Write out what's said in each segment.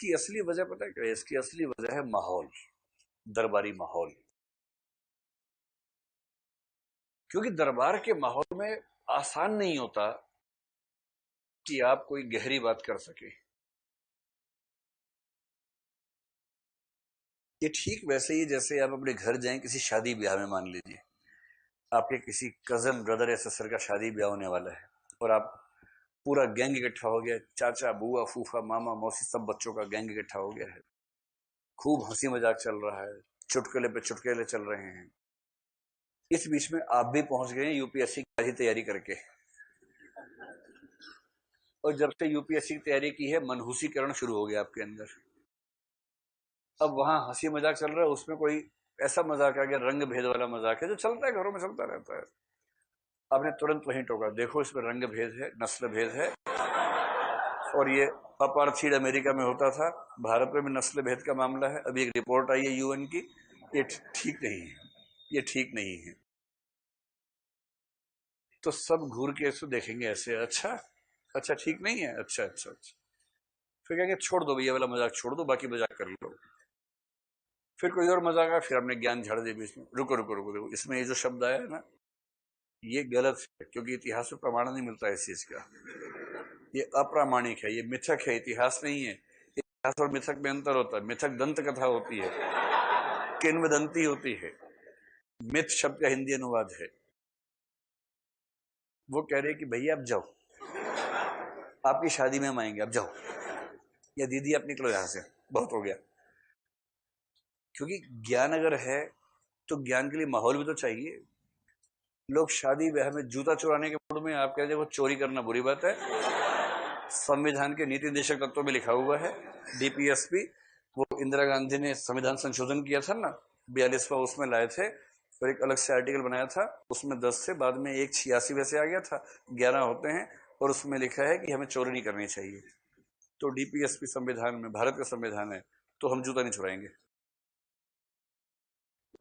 इसकी असली वजह पता है क्या है? इसकी असली वजह है माहौल, दरबारी माहौल। क्योंकि दरबार के माहौल में आसान नहीं होता कि आप कोई गहरी बात कर सके। ये ठीक वैसे ही जैसे आप अपने घर जाएं किसी शादी ब्याह में, मान लीजिए आपके किसी कजन ब्रदर या सिस्टर का शादी ब्याह होने वाला है और आप पूरा गैंग इकट्ठा हो गया, चाचा बुआ फूफा मामा मौसी सब बच्चों का गैंग इकट्ठा हो गया है, खूब हंसी मजाक चल रहा है, चुटकुले पे चुटकुले चल रहे हैं। इस बीच में आप भी पहुंच गए यूपीएससी की तैयारी करके, और जब से यूपीएससी की तैयारी की है मनहूसीकरण शुरू हो गया आपके अंदर। अब वहां हंसी मजाक चल रहा है, उसमें कोई ऐसा मजाक आ गया, रंग भेद वाला मजाक है जो चलता है, घरों में चलता रहता है। आपने तुरंत वहीं टोका, देखो इसमें रंग भेद है, नस्ल भेद है, और ये अपार्थीड अमेरिका में होता था, भारत में भी नस्ल भेद का मामला है। अभी एक रिपोर्ट आई है यूएन की, ये ठीक नहीं है, ये ठीक नहीं है। तो सब घूर के इसको देखेंगे ऐसे, अच्छा अच्छा ठीक नहीं है, अच्छा अच्छा अच्छा, फिर कहेंगे छोड़ दो भैया वाला मजाक छोड़ दो, बाकी मजाक कर लो। फिर कोई और मजाक आया, फिर हमने ज्ञान झाड़ दिया बीच में, रुको रुको रुको रुको, इसमें ये जो शब्द आया है ना, ये गलत है, क्योंकि इतिहास में प्रमाण नहीं मिलता इस चीज का, ये अप्रामाणिक है, ये मिथक है, इतिहास नहीं है। इतिहास और मिथक में अंतर होता है, मिथक दंत कथा होती है, किंवदंती होती है, मिथ शब्द का हिंदी अनुवाद है। वो कह रहे हैं कि भैया आप जाओ, आपकी शादी में हम आएंगे, आप जाओ, या दीदी आप निकलो यहां से, बहुत हो गया। क्योंकि ज्ञान अगर है तो ज्ञान के लिए माहौल भी तो चाहिए। लोग शादी ब्याह में जूता चुराने के मूड में, आप कह रहे वो चोरी करना बुरी बात है। संविधान के नीति निर्देशक तत्वों में लिखा हुआ है, डीपीएसपी, वो इंदिरा गांधी ने संविधान संशोधन किया था ना, 42वां उसमें लाए थे, और एक अलग से आर्टिकल बनाया था, उसमें 10 से बाद में एक 86 वैसे आ गया था, 11 होते हैं, और उसमें लिखा है कि हमें चोरी नहीं करनी चाहिए। तो डीपीएसपी संविधान में, भारत का संविधान है, तो हम जूता नहीं चुराएंगे।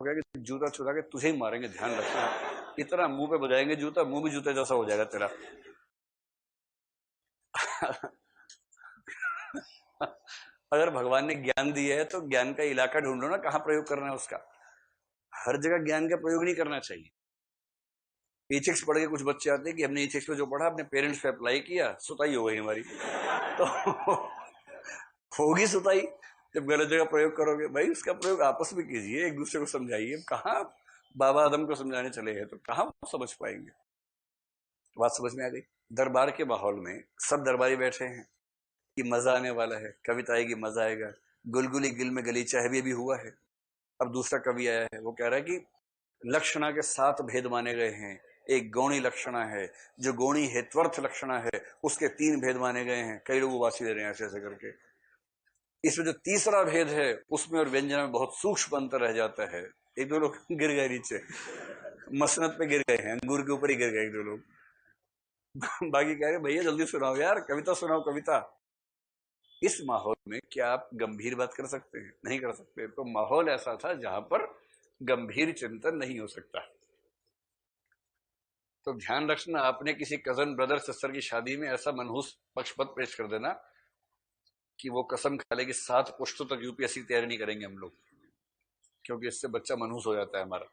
कि जूता चुरा के तुझे ही मारेंगे, ध्यान रखना, इतना मुंह पे बजाएंगे जूता, मुंह भी जूते जैसा हो जाएगा तेरा। अगर भगवान ने ज्ञान दिया है तो ज्ञान का इलाका ढूंढो ना, कहां प्रयोग करना है उसका। हर जगह ज्ञान का प्रयोग नहीं करना चाहिए। एथिक्स पढ़ के कुछ बच्चे आते हैं कि हमने एथिक्स में जो पढ़ा अपने पेरेंट्स पे अप्लाई किया, सुताई हो गई हमारी। तो होगी सुताई जब गलत जगह प्रयोग करोगे। भाई उसका प्रयोग आपस में कीजिए, एक दूसरे को समझाइए। कहाँ बाबा आदम को समझाने चले हैं, तो कहाँ समझ पाएंगे। बात समझ में आ गई। दरबार के माहौल में सब दरबारी बैठे हैं कि मजा आने वाला है, कविता आएगी, मजा आएगा, गुलगुली गिल में गलीचा है, भी अभी हुआ है। अब दूसरा कवि आया है, वो कह रहा है कि लक्षणा के 7 भेद माने गए हैं। एक गौणी लक्षणा है, जो गौणी है त्वर्थ लक्षणा है, उसके 3 भेद माने गए हैं। कई लोग उबासी दे रहे हैं ऐसे ऐसे करके। इसमें जो तीसरा भेद है उसमें और व्यंजन में बहुत सूक्ष्म अंतर रह जाता है। एक दो लोग गिर गए नीचे, मसनत पे गिर गए हैं, अंगूर के ऊपर ही गिर गए एक दो लोग। बाकी कह रहे भैया जल्दी सुनाओ यार, कविता सुनाओ कविता। इस माहौल में क्या आप गंभीर बात कर सकते हैं? नहीं कर सकते। तो माहौल ऐसा था जहां पर गंभीर चिंतन नहीं हो सकता। तो ध्यान रखना, आपने किसी कजन ब्रदर सिस्टर की शादी में ऐसा मनहूस पक्षपत पेश कर देना कि वो कसम खा ले कि 7 पुश्तों तक यूपीएससी की तैयारी नहीं करेंगे हम लोग, क्योंकि इससे बच्चा मनहूस हो जाता है हमारा।